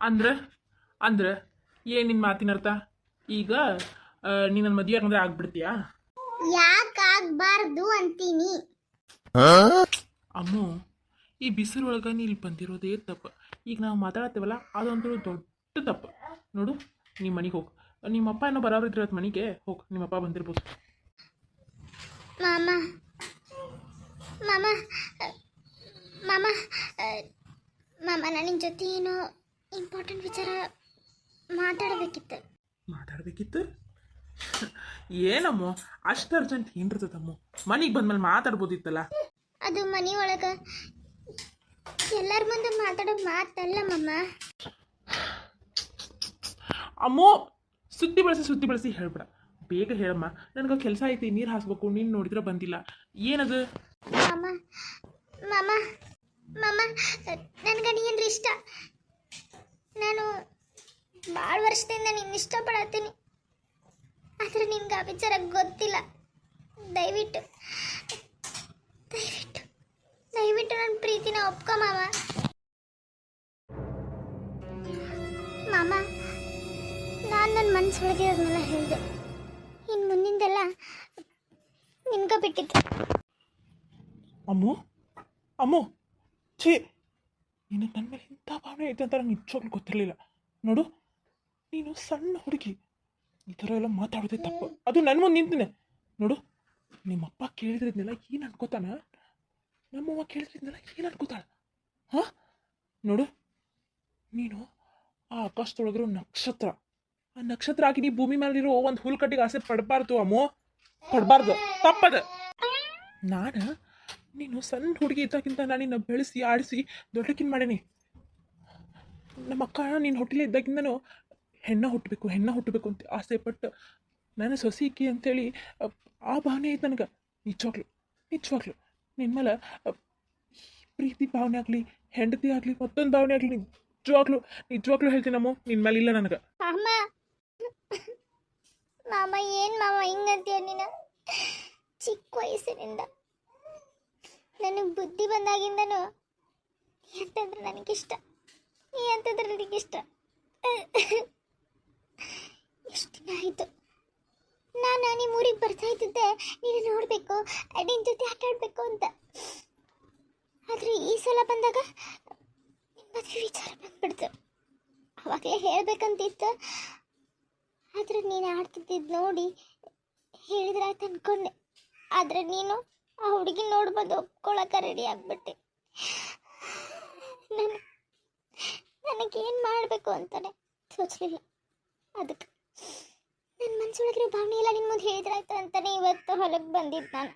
ಅಂದ್ರೆ ಅಂದ್ರೆ ಏನು ನಿನ್ನ ಮಾತಿನ ಅರ್ಥ? ಈಗ ನೀನು ನನ್ನ ಮದುವೆ ಆಗಂದ್ರೆ ಆಗ್ಬಿಡ್ತೀಯಾ? ಯಾಕೆ ಆಗ್ಬಾರ್ದು ಅಂತೀನಿ. ಅಮ್ಮು, ಈ ಬಿಸಿಲೊಳಗೆ ನೀ ಇಲ್ಲಿ ಬಂದಿರೋದೇ ತಪ್ಪು. ಈಗ ನಾವು ಮಾತಾಡತ್ತೇವಲ್ಲ ಅದೊಂದು ದೊಡ್ಡ ತಪ್ಪು. ನೋಡು, ನಿಮ್ಮ ಮನೆಗೆ ಹೋಗು. ನಿಮ್ಮಪ್ಪ ಏನೋ ಬರೋರು ಇದ್ರೆ ಮನೆಗೆ ಹೋಗು, ನಿಮ್ಮಪ್ಪ ಬಂದಿರ್ಬೋದು. ಮಾಮ ಮಾಮ ಮಾಮ ಮಾಮ ನಾನು ನಿನ್ನ ಜೊತೆ ಏನೋ ಇಂಪಾರ್ಟೆಂಟ್ ವಿಚಾರ ಮಾತಾಡಬೇಕಿತ್ತು. ಮಾತಾಡ್ಬೇಕಿತ್ತು? ಏನಮ್ಮು ಅಷ್ಟು ಅರ್ಜೆಂಟ್ ಏನಿರ್ತದಮ್ಮು? ಮನೆಗೆ ಬಂದ್ಮೇಲೆ ಮಾತಾಡ್ಬೋದಿತ್ತಲ್ಲ. ಅದು ಮನೆಯೊಳಗೆ ಎಲ್ಲರ ಮುಂದೆ ಮಾತಾಡೋ ಮಾತಲ್ಲ ಮಾಮ. ಅಮ್ಮೋ, ಸುತ್ತಿ ಬಳಸಿ ಹೇಳ್ಬೇಡ. ಬೇಗ ಹೇಳಮ್ಮ, ನನಗೆ ಕೆಲಸ ಐತಿ, ನೀರು ಹಾಸ್ಬೇಕು. ನೀನು ನೋಡಿದ್ರೆ ಬಂದಿಲ್ಲ. ಏನದು? ಮಾಮ ಮಾಮ ಮಾಮ ನನಗೆ ನೀ ಅಂದ್ರೆ ಇಷ್ಟ. ನಾನು ಭಾಳ ವರ್ಷದಿಂದ ನಿನ್ನ ಇಷ್ಟಪಡತ್ತೀನಿ. ಆದರೆ ನಿನ್ಗೆ ಆ ವಿಚಾರ ಗೊತ್ತಿಲ್ಲ. ದಯವಿಟ್ಟು ದಯವಿಟ್ಟು ದಯವಿಟ್ಟು ನನ್ನ ಪ್ರೀತಿನ ಒಪ್ಕೊ ಮಾಮ. ಮಾಮ, ನಾನು ನನ್ನ ಮನಸ್ಸೊಳಗೆ ಅದನ್ನೆಲ್ಲ ಹೇಳಿದೆ. ಇನ್ನು ಮುಂದಿಂದೆಲ್ಲ ನಿನ್ಗ ಬಿಟ್ಟಿತ್ತು. ಅಮ್ಮು ಅಮ್ಮು, ಛೀ, ನೀನು ನನ್ನ ಮೇಲೆ ಇಂಥ ಭಾವನೆ ಐತೆ ಅಂತ ನಂಗೆ ನಿಜವಾಗ್ಲೂ ಗೊತ್ತಿರಲಿಲ್ಲ. ನೋಡು, ನೀನು ಸಣ್ಣ ಹುಡುಗಿ, ಈ ಥರ ಎಲ್ಲ ಮಾತಾಡೋದೇ ತಪ್ಪು. ಅದು ನನ್ನ ಮುಂದೆ ನಿಂತಿನೆ. ನೋಡು, ನಿಮ್ಮಪ್ಪ ಕೇಳಿದ್ರಿದ್ನೆಲ್ಲ ಏನು ಅನ್ಕೋತಾನ? ನಮ್ಮವ್ವ ಕೇಳಿದ್ರಿದ್ನೆಲ್ಲ ಏನು ಅನ್ಕೋತಾಳ? ಹಾಂ, ನೋಡು, ನೀನು ಆ ಆಕಾಶದೊಳಗಿರೋ ನಕ್ಷತ್ರ. ಆ ನಕ್ಷತ್ರ ಹಾಕಿ ನೀ ಭೂಮಿ ಮೇಲಿರೋ ಒಂದು ಹುಲ್ಕಟ್ಟಿಗೆ ಆಸೆ ಪಡಬಾರ್ದು ಅಮ್ಮೋ, ಪಡಬಾರ್ದು. ತಪ್ಪದ. ನಾನು ನೀನು ಸಣ್ಣ ಹುಡುಗಿ ಇದ್ದಾಗಿಂತ ನಾನು ನಿನ್ನ ಬೆಳೆಸಿ ಆಡಿಸಿ ದೊಡ್ಡಕ್ಕಿನ ಮಾಡೀನಿ. ನಮ್ಮ ಅಕ್ಕ ನೀನು ಹೊಟ್ಟಿಲೆ ಇದ್ದಾಗಿಂದನೂ ಹೆಣ್ಣ ಹುಟ್ಟಬೇಕು ಅಂತ ಆಸೆ ಪಟ್ಟು ನಾನು ಸೊಸೀಕಿ ಅಂಥೇಳಿ ಆ ಭಾವನೆ ಐತೆ ನನಗೆ. ನಿಜವಾಗ್ಲು ನಿನ್ನ ಮೇಲೆ ಪ್ರೀತಿ ಭಾವನೆ ಆಗಲಿ, ಹೆಂಡತಿ ಆಗಲಿ, ಮತ್ತೊಂದು ಭಾವನೆ ಆಗಲಿ, ನಿಜವಾಗ್ಲೂ ಹೇಳ್ತೀನಮ್ಮ, ನಿನ್ನ ಮೇಲೆ ಇಲ್ಲ ನನಗೆ. ಮಾಮ ಮಾಮ ಏನು ಮಾಮ ಹಿಂಗಂತೀಯ ನೀನು? ಚಿಕ್ಕ ವಯಸ್ಸಿನಿಂದ ನನಗೆ ಬುದ್ಧಿ ಬಂದಾಗಿಂದನೂ ನೀ ಅಂತಂದ್ರೆ ನನಗಿಷ್ಟ. ಎಷ್ಟು ದಿನ ಆಯಿತು ನಾನು ನಿಮ್ಮ ಊರಿಗೆ ಬರ್ತಾ ಇದ್ದಿದ್ದೆ ನೀನು ನೋಡಬೇಕು, ನಿನ್ನ ಜೊತೆ ಆಟ ಆಡಬೇಕು ಅಂತ. ಆದರೆ ಈ ಸಲ ಬಂದಾಗ ನಿಮ್ಮ ಮದುವೆ ವಿಚಾರ ಬಂದ್ಬಿಡ್ತು. ಅವಾಗಲೇ ಹೇಳ್ಬೇಕಂತಿತ್ತು, ಆದರೆ ನೀನು ಆಡ್ತಿದ್ದಿದ್ದು ನೋಡಿ ಹೇಳಿದ್ರೆ ಆಯ್ತು ಅಂದ್ಕೊಂಡೆ. ಆದರೆ ನೀನು ಆ ಹುಡುಗಿ ನೋಡ್ಬೋದು ಒಪ್ಕೊಳ್ಳೋಕೆ ರೆಡಿ ಆಗಿಬಿಟ್ಟೆ. ನನಗೇನು ಮಾಡಬೇಕು ಅಂತಾನೆ ಸೋಚಲಿಲ್ಲ. ಅದಕ್ಕೆ ನನ್ನ ಮನಸ್ಸೊಳಗಿರೋ ಭಾವನೆ ಎಲ್ಲ ನಿನ್ನ ಮುಂದೆ ಹೇಳಿದ್ರಾಯ್ತು ಅಂತಾನೆ ಇವತ್ತು ಹೊಲಕ್ಕೆ ಬಂದಿದ್ದು ನಾನು.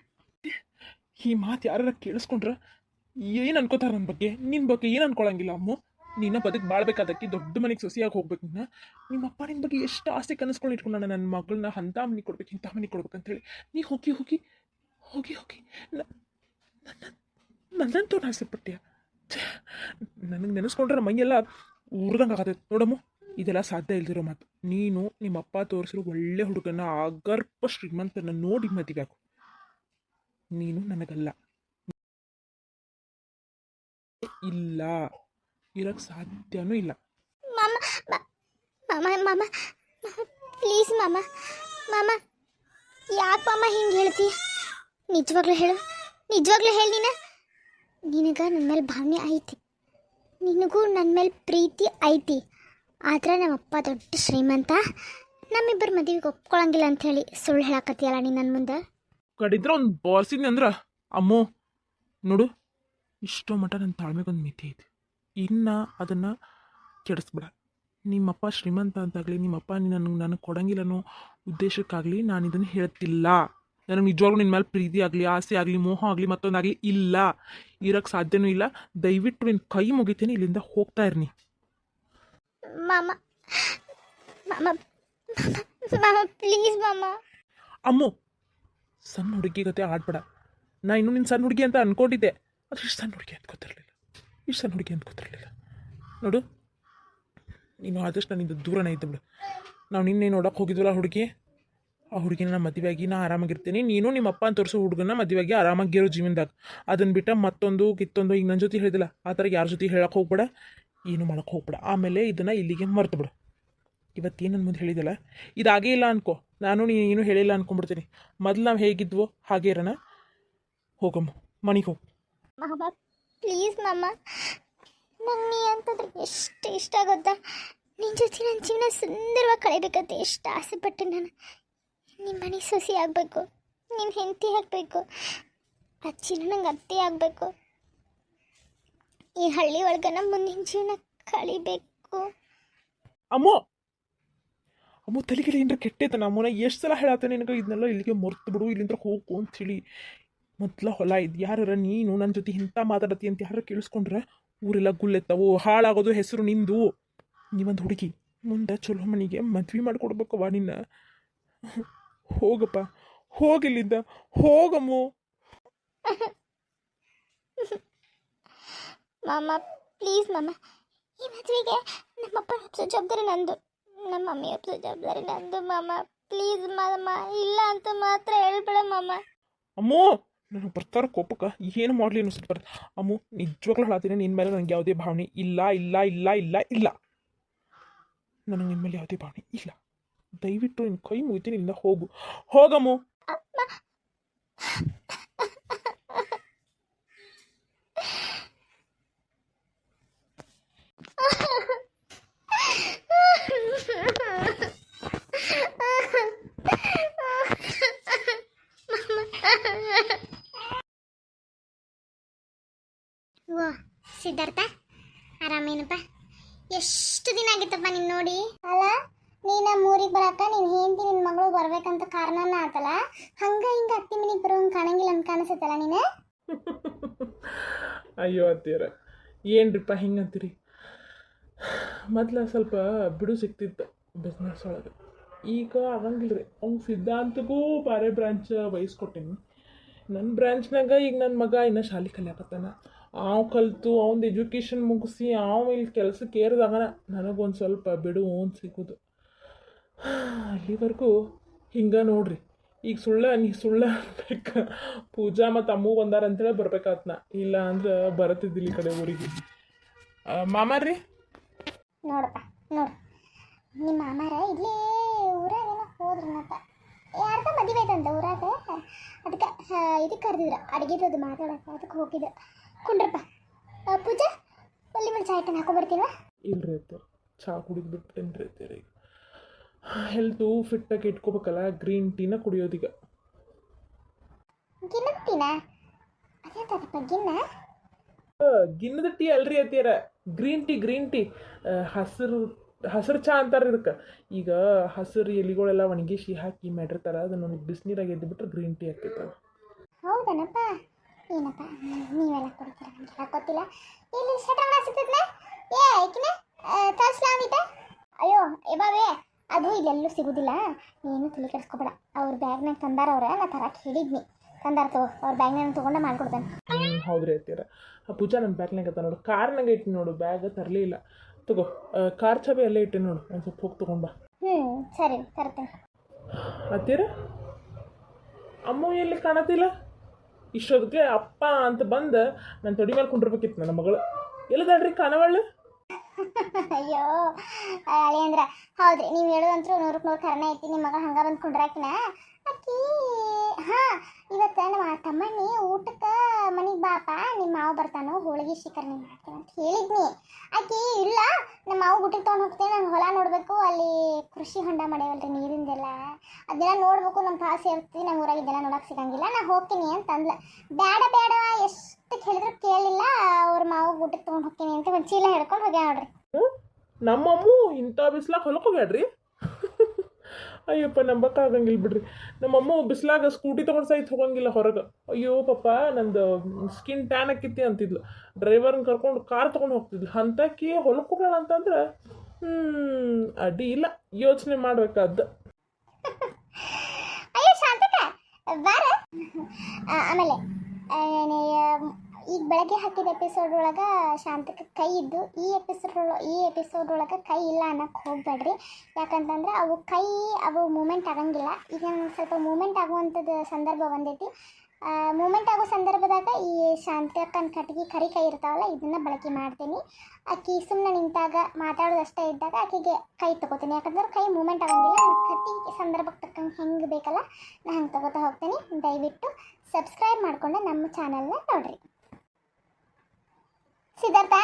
ಈ ಮಾತು ಯಾರ ಕೇಳಿಸ್ಕೊಂಡ್ರೆ ಏನು ಅನ್ಕೋತಾರೆ ನನ್ನ ಬಗ್ಗೆ? ನಿನ್ನ ಬಗ್ಗೆ ಏನು ಅನ್ಕೊಳಂಗಿಲ್ಲ ಅಮ್ಮ. ನಿನ್ನ ಬದುಕು ಬಾಳ್ಬೇಕಾದಕ್ಕೆ ದೊಡ್ಡ ಮನೆಗೆ ಸೊಸೆಯಾಗಿ ಹೋಗ್ಬೇಕು. ನಿಮ್ಮಪ್ಪ ನಿನ್ನ ಬಗ್ಗೆ ಎಷ್ಟು ಆಸೆ ಕನಸ್ಕೊಂಡು ಇಟ್ಕೊಂಡ, ನನ್ನ ಮಗಳನ್ನ ಅಂಥ ಮನೆಗೆ ಕೊಡ್ಬೇಕು, ಇಂಥ ಮನೆಗೆ ಕೊಡ್ಬೇಕಂತೇಳಿ. ನೀ ಹೋಗಿ ಹೋಗಿ ಹೋಗಿ ಹೋಗಿ ನನ್ನಂತೂ ಆಸೆ ಪಟ್ಟ್ಯಾ? ನನಗೆ ನೆನೆಸ್ಕೊಂಡ್ರೆ ಮೈಯೆಲ್ಲ ಉರ್ದಂಗೆ ಆಗತೈತೆ ನೋಡಮ್ಮ. ಇದೆಲ್ಲ ಸಾಧ್ಯ ಇಲ್ದಿರೋ ಮಾತು. ನೀನು ನಿಮ್ಮಪ್ಪ ತೋರಿಸಿರೋ ಒಳ್ಳೆ ಹುಡುಗನ ಅಗರ್ಭ ಶ್ರೀಮಂತನ ನೋಡಿ ಮದುವೆ ಆಗು. ನೀನು ನನಗಲ್ಲ, ಇಲ್ಲ, ಇರಕ್ಕೆ ಸಾಧ್ಯನೂ ಇಲ್ಲ. ಮಾಮ ಮಾಮ ಮಾಮ ಪ್ಲೀಸ್ ಮಾಮ ಯಾಕೆ ಮಾಮ ಹಿಂಗೆ ಹೇಳ್ತೀಯ? ನಿಜವಾಗ್ಲೂ ಹೇಳು ನೀನು. ನಿನಗೆ ನನ್ನ ಮೇಲೆ ಭಾವನೆ ಐತಿ, ನಿನಗೂ ನನ್ನ ಮೇಲೆ ಪ್ರೀತಿ ಐತಿ. ಆದರೆ ನಮ್ಮಪ್ಪ ದೊಡ್ಡ ಶ್ರೀಮಂತ, ನಮ್ಮಿಬ್ಬರ ಮದುವೆಗೆ ಒಪ್ಕೊಳಂಗಿಲ್ಲ ಅಂಥೇಳಿ ಸುಳ್ಳು ಹೇಳಕತ್ತೀಯಲ್ಲ ನೀನು ನನ್ನ ಮುಂದೆ. ಕಡಿದ್ರೆ ಒಂದು ಬಾರ್ಸಿದ್ನಿ ಅಂದ್ರೆ ಅಮ್ಮೋ, ನೋಡು, ಇಷ್ಟೋ ಮಟ್ಟ ನನ್ನ ತಾಳ್ಮೆಗೊಂದು ಮಿತಿ ಐತಿ. ಇನ್ನು ಅದನ್ನು ಕೆಡಿಸ್ಬಿಡ. ನಿಮ್ಮಪ್ಪ ಶ್ರೀಮಂತ ಅಂತಾಗಲಿ, ನಿಮ್ಮಪ್ಪ ನನಗೆ ಕೊಡಂಗಿಲ್ಲ ಅನ್ನೋ ಉದ್ದೇಶಕ್ಕಾಗಲಿ ನಾನು ಇದನ್ನು ಹೇಳ್ತಿಲ್ಲ. ನನಗೆ ನಿಜವಾಗ್ಲೂ ನಿನ್ನ ಮೇಲೆ ಪ್ರೀತಿ ಆಗಲಿ, ಆಸೆ ಆಗಲಿ, ಮೋಹ ಆಗಲಿ, ಮತ್ತೊಂದಾಗಲಿ ಇಲ್ಲ, ಇರೋಕ್ಕೆ ಸಾಧ್ಯನೂ ಇಲ್ಲ. ದಯವಿಟ್ಟು ನಿನ್ನ ಕೈ ಮುಗಿತೀನಿ, ಇಲ್ಲಿಂದ ಹೋಗ್ತಾ ಇರ್ನಿ. ಮಾಮ ಪ್ಲೀಸ್ ಮಾಮ. ಅಮ್ಮು, ಸಣ್ಣ ಹುಡುಗಿ ಗತೆ ಆಡ್ಬೇಡ. ನಾ ಇನ್ನೂ ನಿನ್ನ ಸಣ್ಣ ಹುಡುಗಿ ಅಂತ ಅಂದ್ಕೊಂಡಿದ್ದೆ, ಅದು ಇಷ್ಟು ಸಣ್ಣ ಹುಡುಗಿ ಅಂತ ಗೊತ್ತಿರಲಿಲ್ಲ. ನೋಡು, ನೀನು ಆದಷ್ಟು ನನ್ನಿಂದ ದೂರನೇ ಇದ್ದ ಬಿಡು. ನಾವು ನಿನ್ನೆ ನೋಡೋಕೆ ಹೋಗಿದ್ವಲ್ಲ ಹುಡುಗಿ, ಆ ಹುಡುಗಿನ ಮದುವೆಯಾಗಿ ನಾ ಆರಾಮಾಗಿರ್ತೀನಿ. ನೀನು ನಿಮ್ಮಪ್ಪ ಅಂತ ತೋರಿಸೋ ಹುಡುಗನ ಮದುವೆಯಾಗಿ ಆರಾಮಾಗಿರೋ ಜೀವನದಾಗ. ಅದನ್ನು ಬಿಟ್ಟು ಮತ್ತೊಂದು ಕಿತ್ತೊಂದು ಈಗ ನನ್ನ ಜೊತೆ ಹೇಳಿದಿಲ್ಲ, ಆ ಥರ ಯಾರ ಜೊತೆ ಹೇಳಕ್ಕೆ ಹೋಗ್ಬೇಡ. ಏನು ಮಾಡೋಕ್ಕೆ ಹೋಗ್ಬೇಡ. ಆಮೇಲೆ ಇದನ್ನು ಇಲ್ಲಿಗೆ ಮರ್ತು ಬಿಡು. ಇವತ್ತೇನು ನನ್ನ ಮುಂದೆ ಹೇಳಿದಲ್ಲ, ಇದಾಗೇ ಇಲ್ಲ ಅನ್ಕೋ, ನಾನು ನೀನು ಹೇಳಿಲ್ಲ ಅನ್ಕೊಂಡ್ಬಿಡ್ತೀನಿ. ಮೊದಲು ನಾವು ಹೇಗಿದ್ವೋ ಹಾಗೇ ಇರೋಣ. ಹೋಗಮ್ಮ, ಮನೆಗೆ ಹೋಗು. ಮಾಮ ಪ್ಲೀಸ್ ಮಾಮ, ನಂಗೆ ನೀ ಅಂತಂದ್ರೆ ಎಷ್ಟು ಇಷ್ಟ ಗೊತ್ತಾ. ನಿನ್ನ ಜೊತೆ ನನ್ನ ಜೀವನ ಸುಂದರವಾಗಿ ಕಳಿಬೇಕಂತ ಎಷ್ಟು ಆಸೆ ಪಟ್ಟೆ ನಾನು. ನಿಮ್ಮ ಮನೆ ಸೊಸೆ ಆಗಬೇಕು, ನಿನ್ನ ಹೆಂಡತಿ ಆಗಬೇಕು, ಅಜ್ಜಿನ ನಂಗೆ ಅತ್ತೆ ಆಗಬೇಕು. ಈ ಹಳ್ಳಿ ಒಳಗೆ ನಮ್ಮ ಮುಂದಿನ ಜೀವನ ಕಳಿಬೇಕು. ಅಮ್ಮೋ ಅಮ್ಮೋ ತಲೆಗೆಲೆ ಏನಾರ ಕೆಟ್ಟೈತನ ಅಮ್ಮನ ಎಷ್ಟು ಸಲ ಹೇಳತ್ತೇನೆ ನಿನಗೆ, ಇದನ್ನೆಲ್ಲ ಇಲ್ಲಿಗೆ ಮರ್ತು ಬಿಡು, ಇಲ್ಲಿಂದ ಹೋಗು ಅಂಥೇಳಿ. ಮೊದಲ ಹೊಲ ಇದು ಯಾರ ನೀನು ನನ್ನ ಜೊತೆ ಇಂಥ ಮಾತಾಡತ್ತಿ ಅಂತ ಯಾರು ಕೇಳಿಸ್ಕೊಂಡ್ರೆ ಊರೆಲ್ಲ ಗುಲ್ಲೆತ್ತವು, ಹಾಳಾಗೋದು ಹೆಸರು ನಿಂದು. ನೀವೊಂದು ಹುಡುಗಿ, ಮುಂದೆ ಚಲೋ ಮನೆಗೆ ಮದ್ವೆ ಮಾಡಿಕೊಡ್ಬೇಕವ್ವ ನಿನ್ನ. ಹೋಗಪ್ಪ, ಹೋಗಿಲ್ಲಿಂದ ಹೋಗಮ್ಮು. ಮಾಮ ಪ್ಲೀಸ್ ಮಾಮ, ಈ ಮದುವೆಗೆ ನಮ್ಮಪ್ಪ ಒಪ್ಸೋ ಜವಾಬ್ದಾರಿ ನಂದು, ನಮ್ಮ ಮಮ್ಮಿ ಒಪ್ಸೋ ಜವಾಬ್ದಾರಿ ನಂದು. ಮಾಮ ಪ್ಲೀಸ್ ಮಾಮ, ಇಲ್ಲ ಅಂತ ಮಾತ್ರ ಹೇಳ್ಬೇಡ ಮಾಮ. ಅಮ್ಮೋ ನಾನು ಬರ್ತಾರ ಕೋಪಕ್ಕೆ ಏನು ಮಾಡಲಿ ಅನ್ನಿಸ್ತು ಬರ್ತದೆ. ಅಮ್ಮು ನಿಜವಾಗ್ಲೂ ಹೇಳತ್ತೀನಿ, ನಿನ್ನ ಮೇಲೆ ನನಗೆ ಯಾವುದೇ ಭಾವನೆ ಇಲ್ಲ ಇಲ್ಲ ಇಲ್ಲ ಇಲ್ಲ ಇಲ್ಲ. ನನಗೆ ನಿನ್ನ ಮೇಲೆ ಯಾವುದೇ ಭಾವನೆ ಇಲ್ಲ. ದಯವಿಟ್ಟು ನಿನ್ನ ಕೈ ಮುಗಿತೀನಿ, ಇಲ್ಲಿಂದ ಹೋಗು. ಹೋಗಮ್ಮು. ವಾ ಸಿದ್ಧಾರ್ಥ, ಆರಾಮೇನಪ್ಪ? ಎಷ್ಟು ದಿನ ಆಗಿತ್ತಪ್ಪ ನೀನು ನೋಡಿ. ಅಲ್ಲ ನೀನು ಊರಿಗೆ ಬರಾಕ ನಿನ್ನ ಹೆಂಡತಿ ನಿನ್ನ ಮಗಳು ಬರ್ಬೇಕಂತ ಕಾರಣನ ಆತಲ್ಲ, ಹಂಗ ಹಿಂಗ ಅತ್ತಿ ಮನೆಗೆ ಬರೋಂಗೆ ಕಾಣಂಗಿಲ್ಲ ಅಂತ ಕಾಣಿಸುತ್ತಲ್ಲ ನೀನು. ಅಯ್ಯೋ ಅತ್ತೀರ ಏನ್ರಿಪ್ಪ ಹಿಂಗಂತೀರಿ. ಮೊದ್ಲು ಸ್ವಲ್ಪ ಬಿಡು ಸಿಕ್ತಿತ್ತು ಬಿಸ್ನೆಸ್ ಒಳಗೆ, ಈಗ ಆಗಂಗಿಲ್ಲ ರೀ. ಅವ್ನು ಸಿದ್ಧಾಂತಗೂ ಬೇರೆ ಬ್ರಾಂಚ್ ವಹಿಸ್ಕೊಟ್ಟೀನಿ. ನನ್ನ ಬ್ರಾಂಚ್ನಾಗ ಈಗ ನನ್ನ ಮಗ ಇನ್ನೂ ಶಾಲೆ ಕಲಿಯಾಕತ್ತಾನ. ಅವು ಕಲಿತು ಅವ್ನ ಎಜುಕೇಷನ್ ಮುಗಿಸಿ ಇಲ್ಲಿ ಕೆಲಸಕ್ಕೆ ಏರಿದಾಗ ನನಗೊಂದು ಸ್ವಲ್ಪ ಬಿಡು ಓನ್ ಸಿಗೋದು. ಅಲ್ಲಿವರೆಗೂ ಹಿಂಗೆ ನೋಡ್ರಿ. ಈಗ ನೀ ಸುಳ್ಳ ಅನ್ಬೇಕು, ಪೂಜಾ ಮತ್ತು ಅಮ್ಮು ಬಂದಾರ ಅಂತೇಳಿ ಬರ್ಬೇಕಾತ್ನ, ಇಲ್ಲ ಅಂದ್ರೆ ಬರತ್ತಿದ್ದಿಲ್ಲ ಈ ಕಡೆ ಊರಿಗೆ. ಮಾಮಾರ್ರಿ ನೋಡಪ್ಪ ನೋಡು, ನಿಮ್ಮ ಮಾಮಾರ ಇಲ್ಲೇ ಊರಾಗೇನೋ ಹೋದ್ರನಪ್ಪ, ಯಾರ್ದ ಮದುವೆ ಐತಂತ ಊರಾಗ, ಅದಕ್ಕೆ ಇದಕ್ಕೆ ಕರೆದಿದ್ರು ಅಡುಗೆದು ಮಾತಾಡಕ್ಕೆ, ಅದಕ್ಕೆ ಹೋಗಿದ್ದು. ಕುಂಡ್ರಪ್ಪ. ಪೂಜಾ ಒಲ್ಲಿ ಮೇಲೆ ಚಾಯ್ ಟನ್ ಹಾಕೊಂಡ್ಬರ್ತೀವ? ಇಲ್ರಿ ಅತ್ತೆ, ಚಹಾ ಕುಡಿದು ಬಿಟ್ಟೇನ್ರಿ ಅತ್ತೀರ. ಈಗ ಹೆಲ್ತು ಫಿಟ್ಟಾಗಿ ಇಟ್ಕೋಬೇಕಲ್ಲ, ಗ್ರೀನ್ ಟೀನ ಕುಡಿಯೋದೀಗ. ಗಿನ್ನದ ಟೀನಾ? ಅದೇಂತಪ್ಪ ಗಿನ್ನ? ಗಿನ್ನದ ಟೀ ಅಲ್ರಿ ಅತ್ತೀರ, ಗ್ರೀನ್ ಟೀ. ಹಸಿರು ಚಹಾ ಅಂತಾರೆ ಇದಕ್ಕೆ. ಈಗ ಹಸಿರು ಎಲೆಗಳೆಲ್ಲ ಒಣಗಿಸಿ ಹಾಕಿ ಮಾಡಿರ್ತಾರೆ, ಅದನ್ನು ಬಿಸಿನೀರಾಗ ಎದ್ದು ಬಿಟ್ರೆ ಗ್ರೀನ್ ಟೀ ಆಗ್ತೈತೆ. ಹೌದನಪ್ಪ? ಏನಪ್ಪ ನೀವೆಲ್ಲ ಕುಡಿತೀರ, ನನಗೆ ಗೊತ್ತಿಲ್ಲ. ಇಲ್ಲಿ ಶಟಂಗ ಸಿಗ್ತದೆ ಏ ಐಕಿನ ತರಿಸ್ಲಾಮಿಟ. ಅಯ್ಯೋ ಬಾಬೇ, ಅದು ಇಲ್ಲೆಲ್ಲೂ ಸಿಗೋದಿಲ್ಲ, ನೀನು ತಲೆ ಕೆಡಿಸ್ಕೊಬೇಡ. ಅವ್ರ ಬ್ಯಾಗ್ನಾಗ ತಂದಾರ, ಅವ್ರ ನಾ ತರಕ್ಕೆ ಹೇಳಿದ್ನಿ, ತಂದಾರ ತಗೋ, ಅವ್ರ ಬ್ಯಾಗ್ನಾಗ ತೊಗೊಂಡು ಮಾಡ್ಕೊಡ್ತಾನೆ. ಹೌದ್ರಿ ಅತ್ತೀರ. ಪೂಜಾ ನನ್ನ ಬ್ಯಾಗ್ನಾಗ ಅತ್ತ ನೋಡು, ಕಾರ್ನಾಗ ಇಟ್ಟು ನೋಡು, ಬ್ಯಾಗ್ ತರಲೇ ಇಲ್ಲ. ತಗೋ ಕಾರ್ ಚಾಬಿ ಅಲ್ಲೇ ಇಟ್ಟೆ ನೋಡು, ಒಂದು ಸ್ವಲ್ಪ ಹೋಗಿ ತೊಗೊಂಬ. ಸರಿ ತರ್ತೇನೆ. ಅತ್ತೀರ ಅಮ್ಮ ಎಲ್ಲಿ ಕಾಣತಿಲ್ಲ? ಇಷ್ಟೊದಕ್ಕೆ ಅಪ್ಪ ಅಂತ ಬಂದು ನಾನು ತೊಡಿ ಮೇಲೆ ಕುಂಡಿರ್ಬೇಕಿತ್ತು ನನ್ನ ಮಗಳು. ಎಲ್ಲದಾಡ್ರಿ ಕಾಣವಳ್ಳು? ಅಯ್ಯೋ ಅಳಿಯಂದ್ರ ಹೌದ್ರಿ, ನೀವು ಹೇಳೋದಂತೂ 100% ಕರೆನೇ ಐತಿ. ನಿಮ್ಮ ಮಗ ಹಂಗ ಬಂದು ಕುಂಡ್ರಾಕಿನ ಆಕಿ. ಹಾಂ, ಇವತ್ತು ನಮ್ಮ ತಮ್ಮಣ್ಣಿ ಊಟಕ್ಕೆ ಮನೆಗೆ ಬಾಪ, ನಿಮ್ಮ ಮಾವು ಬರ್ತಾನೋ, ಹೋಳಿಗೆ ಶಿಖರಣೆ ಮಾಡ್ತೇನೆ ಅಂತ ಹೇಳಿದ್ನಿ. ಆಕಿ ಇಲ್ಲ, ನಮ್ಮ ಮಾವು ಊಟಕ್ಕೆ ತೊಗೊಂಡು ಹೋಗ್ತೇನೆ, ನಾನು ಹೊಲ ನೋಡಬೇಕು, ಅಲ್ಲಿ ಕೃಷಿ ಹೊಂಡ ಮಾಡ್ಯಾವಲ್ರಿ ನೀರಿಂದೆಲ್ಲ, ಅದನ್ನೆಲ್ಲ ನೋಡ್ಬೇಕು, ನಮ್ಮ ಪಾಸ್ ಇರ್ತೀವಿ, ನಮ್ಮ ಊರಾಗ ಇದೆಲ್ಲ ನೋಡಕ್ಕೆ ಸಿಗಂಗಿಲ್ಲ, ನಾ ಹೋಗ್ತೀನಿ ಅಂತಂದ್ಲ. ಬೇಡ ಬೇಡ ಎಷ್ಟು ಹೇಳಿದ್ರು ಕೇಳಿಲ್ಲ, ಅವ್ರ ಮಾವು ಊಟಕ್ಕೆ ತೊಗೊಂಡು ಹೋಗ್ತೀನಿ ಅಂತ ಒಂದು ಚೀಲ ಹಿಡ್ಕೊಂಡು ಹೋಗ್ಯಾ ನೋಡ್ರಿ. ನಮ್ಮಮ್ಮು ಇಂಥ ಬಿಸ್ಲಾಗ ಹೊಲಕ್ಕೆ ಹೋಗ್ಯಾಡ್ರಿ? ಅಯ್ಯಪ್ಪ, ನಂಬಕ್ಕಾಗಂಗಿಲ್ಲ ಬಿಡ್ರಿ. ನಮ್ಮಮ್ಮ ಬಿಸ್ಲಾಗ ಸ್ಕೂಟಿ ತೊಗೊಂಡು ಸಹಿತ ಹೋಗಂಗಿಲ್ಲ ಹೊರಗೆ. ಅಯ್ಯೋ ಪಾಪ, ನಂದು ಸ್ಕಿನ್ ಟ್ಯಾನ್ ಆಕಿತ್ತಿ ಅಂತಿದ್ಲು. ಡ್ರೈವರ್ನ ಕರ್ಕೊಂಡು ಕಾರ್ ತೊಗೊಂಡು ಹೋಗ್ತಿದ್ಲು. ಅಂಥಕ್ಕೆ ಹೊಲಕ್ಕೆ ಹೋಗೋಣ ಅಂತಂದ್ರೆ ಅಡ್ಡಿ ಇಲ್ಲ, ಯೋಚನೆ ಮಾಡ್ಬೇಕಾದ್ದು. ಅಯ್ಯೋ ಶಾಂತಕ ಬಾರ. ಆಮೇಲೆ ಈಗ ಬೆಳಗ್ಗೆ ಹಾಕಿದ ಎಪಿಸೋಡ್ ಒಳಗೆ ಶಾಂತಕ್ಕೆ ಕೈ ಇದ್ದು, ಈ ಎಪಿಸೋಡ್ ಒಳಗೆ ಕೈ ಇಲ್ಲ ಅನ್ನಕ್ಕೆ ಹೋಗ್ಬೇಡ್ರಿ. ಯಾಕಂತಂದ್ರೆ ಅವು ಮೂಮೆಂಟ್ ಆಗಂಗಿಲ್ಲ. ಈಗ ಸ್ವಲ್ಪ ಮೂಮೆಂಟ್ ಆಗುವಂಥದ್ದು ಸಂದರ್ಭ ಬಂದೈತಿ. ಮೂಮೆಂಟ್ ಆಗೋ ಸಂದರ್ಭದಾಗ ಈ ಶಾಂತಕ್ಕನ ಕಟ್ಗೆ ಕರಿ ಕೈ ಇರ್ತಾವಲ್ಲ ಇದನ್ನ ಬಳಕೆ ಮಾಡ್ತೀನಿ. ಆಕಿ ಸುಮ್ಮನೆ ನಿಂತಾಗ ಮಾತಾಡೋದಷ್ಟೇ ಇದ್ದಾಗ ಆಕೆಗೆ ಕೈ ತಗೋತೀನಿ, ಯಾಕಂದ್ರೆ ಕೈ ಮೂಮೆಂಟ್ ಆಗಂಗಿಲ್ಲ. ಕಟ್ಟಿ ಸಂದರ್ಭಕ್ಕೆ ತಕ್ಕಂಗೆ ಹೆಂಗೆ ಬೇಕಲ್ಲ ನಾನು ಹಂಗೆ ತಗೋತಾ ಹೋಗ್ತೀನಿ. ದಯವಿಟ್ಟು ಸಬ್ಸ್ಕ್ರೈಬ್ ಮಾಡಿಕೊಂಡು ನಮ್ಮ ಚಾನಲ್ನ ನೋಡ್ರಿ. ಸಿದ್ಧಾರ್ಥ,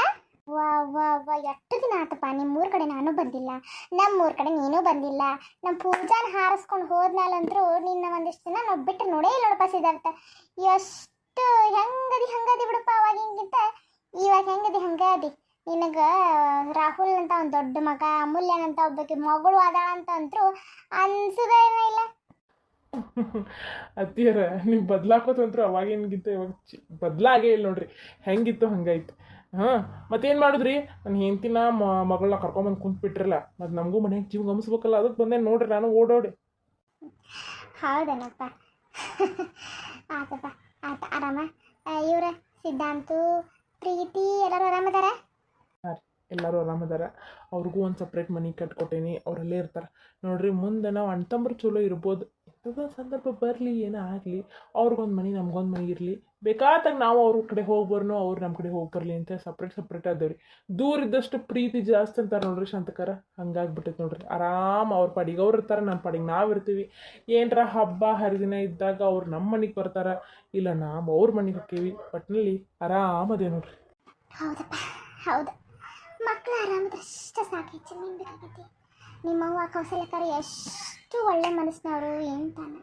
ವಾ ವಾ ವಾ ಎಷ್ಟು ದಿನ ಆತಪ್ಪ ನಿಮ್ಮೂರ ಕಡೆ ನಾನು ಬಂದಿಲ್ಲ, ನಮ್ಮೂರ ಕಡೆ ನೀನು ಬಂದಿಲ್ಲ. ನಮ್ಮ ಪೂಜಾನ ಹಾರಿಸ್ಕೊಂಡು ಹೋದ್ಮೇಲಂತರೂ ನಿನ್ನ ಒಂದಿಷ್ಟು ದಿನ ನಾವು ಬಿಟ್ಟು ನೋಡೇ ಇಲ್ಲ ನೋಡಪ್ಪ ಸಿದ್ಧಾರ್ಥ. ಎಷ್ಟು ಹಂಗದಿ ಬಿಡಪ್ಪ, ಅವಾಗಿಂಗಿಂತ ಇವಾಗ ಹೆಂಗದಿ ಹಂಗದಿ. ನಿನಗೆ ರಾಹುಲ್ ಅಂತ ಒಂದು ದೊಡ್ಡ ಮಗ, ಅಮೂಲ್ಯನ್ ಅಂತ ಒಬ್ಬಕ್ಕೆ ಮಗಳು ಅದಾಳ ಅಂತ ಅಂತರೂ ಅನ್ಸೋದೇನೋ ಇಲ್ಲ. ಅತ್ತಿಯರ ನೀವು ಬದ್ಲಾಕೋತಂತ್ರು ಅವಾಗಿನ್ಗಿಂತ ಇವಾಗ ಬದಲಾಗೇ ಇಲ್ಲ ನೋಡ್ರಿ, ಹೆಂಗಿತ್ತು ಹಂಗಾಯ್ತು. ಹಾಂ ಮತ್ತೇನು ಮಾಡಿದ್ರಿ? ನಾನು ಹೆಂಡ್ತಿನ ಮಗಳನ್ನ ಕರ್ಕೊಂಬಂದು ಕುಂತ್ಬಿಟ್ರಲ್ಲ, ಮತ್ತು ನಮಗೂ ಮನೆಗೆ ಜೀವ ಗಮಿಸ್ಬೇಕಲ್ಲ, ಅದಕ್ಕೆ ಬಂದೆ ನೋಡ್ರಿ ನಾನು ಓಡೋಡಿ. ಹೌದೇನಪ್ಪ, ಆತಪ್ಪ ಆತ. ಆರಾಮ ಇವ್ರ ಸಿದ್ಧಾಂತು, ಪ್ರೀತಿ ಎಲ್ಲರೂ ಆರಾಮದಾರ? ಹಾಂ ರೀ, ಎಲ್ಲರೂ ಆರಾಮದಾರ. ಅವ್ರಿಗೂ ಒಂದು ಸಪ್ರೇಟ್ ಮನೆ ಕಟ್ಕೊಟ್ಟೇನಿ, ಅವರಲ್ಲೇ ಇರ್ತಾರೆ ನೋಡ್ರಿ. ಮುಂದೆ ನಾವು ಅಣ್ತಂಬ್ರು ಚಲೋ ಇರ್ಬೋದು, ಇಂಥದ್ದೊಂದು ಸಂದರ್ಭ ಬರಲಿ ಏನೋ ಆಗಲಿ, ಅವ್ರಿಗೊಂದು ಮನೆ ನಮ್ಗೊಂದು ಮನೆ ಇರಲಿ, ಬೇಕಾದಾಗ ನಾವು ಅವ್ರ ಕಡೆ ಹೋಗಿ ಬರ್ನೋ ಅವ್ರು ನಮ್ಮ ಕಡೆ ಹೋಗಿ ಬರಲಿ ಅಂತ ಸಪ್ರೇಟ್ ಆದೇವ್ರಿ. ದೂರ ಇದ್ದಷ್ಟು ಪ್ರೀತಿ ಜಾಸ್ತಿ ಅಂತಾರೆ ನೋಡ್ರಿ ಶಾಂತಕಾರ, ಹಂಗಾಗ್ಬಿಟ್ಟೈತೆ ನೋಡ್ರಿ. ಆರಾಮ್ ಅವ್ರ ಪಾಡಿಗೆ ಅವ್ರು ಇರ್ತಾರೆ, ನಮ್ಮ ಪಾಡಿಗೆ ನಾವು ಇರ್ತೀವಿ. ಏನರ ಹಬ್ಬ ಹರಿದಿನ ಇದ್ದಾಗ ಅವ್ರು ನಮ್ಮ ಮನೆಗೆ ಬರ್ತಾರೆ, ಇಲ್ಲ ನಾವು ಅವ್ರ ಮನೆಗೆ ಹೋಗ್ತೀವಿ. ಒಟ್ಟಿನಲ್ಲಿ ಆರಾಮದೇ ನೋಡ್ರಿ. ಹೌದಪ್ಪ ಹೌದು, ಮಕ್ಕಳು ಆರಾಮದಷ್ಟು ಸಾಕೈತಿ. ನಿಮ್ಗೆ ಬೇಕಾಗೈತಿ. ನಿಮ್ಮವ್ವ ಕೌಸಲ್ಯಕಾರ ಎಷ್ಟು ಒಳ್ಳೆ ಮನಸ್ಸಿನವರು, ಏನು ತಾನು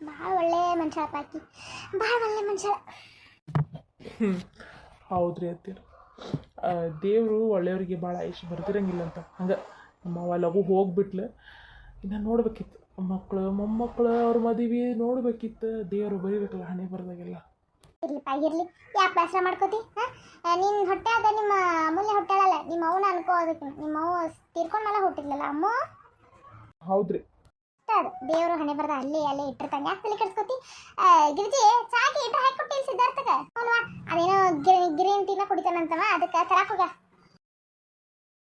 ಭಾಳ ಒಳ್ಳೆ ಮನುಷ್ಯ ಪಾಕಿ, ಭಾಳ ಒಳ್ಳೆ ಮನುಷ್ಯ. ಹೌದ್ರಿ ಅತ್ತೀರ, ದೇವರು ಒಳ್ಳೆಯವರಿಗೆ ಭಾಳ ಆಯುಷ್ ಬರ್ತಿರಂಗಿಲ್ಲ ಅಂತ ಹಂಗೆ. ನಮ್ಮವ್ವ ಲಘು ಹೋಗ್ಬಿಟ್ಲು, ಇನ್ನು ನೋಡ್ಬೇಕಿತ್ತು ಮಕ್ಕಳು ಮೊಮ್ಮಕ್ಕಳು ಅವ್ರ ಮದುವೆ ನೋಡ್ಬೇಕಿತ್ತು. ದೇವರು ಬರೀಬೇಕಲ್ಲ ಹಣೆ ಬರ್ದಾಗೆಲ್ಲ. ಇರ್ಲಿಪ್ಪ ಇರ್ಲಿ, ಯಾಕೆ ಬೇಸರ ಮಾಡ್ಕೋತಿ? ನಿನ್ನ ಹೊಟ್ಟೆ ಅದ ನಿಮ್ಮ ಅಮೂಲ್ಯ ಹೊಟ್ಟೆಳಲ್ಲ, ನಿಮ್ಮ ಅವನ ಅನ್ಕೋ. ಅದಕ್ಕೆ ನಿಮ್ಮ ಅವು ತೀರ್ಕೊಂಡ್ಮೇಲೆ ಹುಟ್ಟಿದ್ಲಲ್ಲ ಅಮ್ಮ. ಹೌದ್ರಿ, ಅದು ದೇವರು ಹಣೆ ಬರ್ದ ಅಲ್ಲೇ ಇಟ್ಟಿರ್ತಾನೆ. ಯಾಕೆ ತಲೆ ಕೆಡ್ಸ್ಕೊತಿ? ಗಿರಿಜಿ ಚಾಕಿ ಇಟ್ರೆ ಹಾಕಿ ಕೊಟ್ಟಿಲ್ಲ ಸಿದ್ಧಾರ್ಥಗ. ಅವನು ಅದೇನೋ ಗ್ರೀನ್ ಟೀನ ಕುಡಿತಾನಂತವ, ಅದಕ್ಕೆ ತರಾಕೋಗ.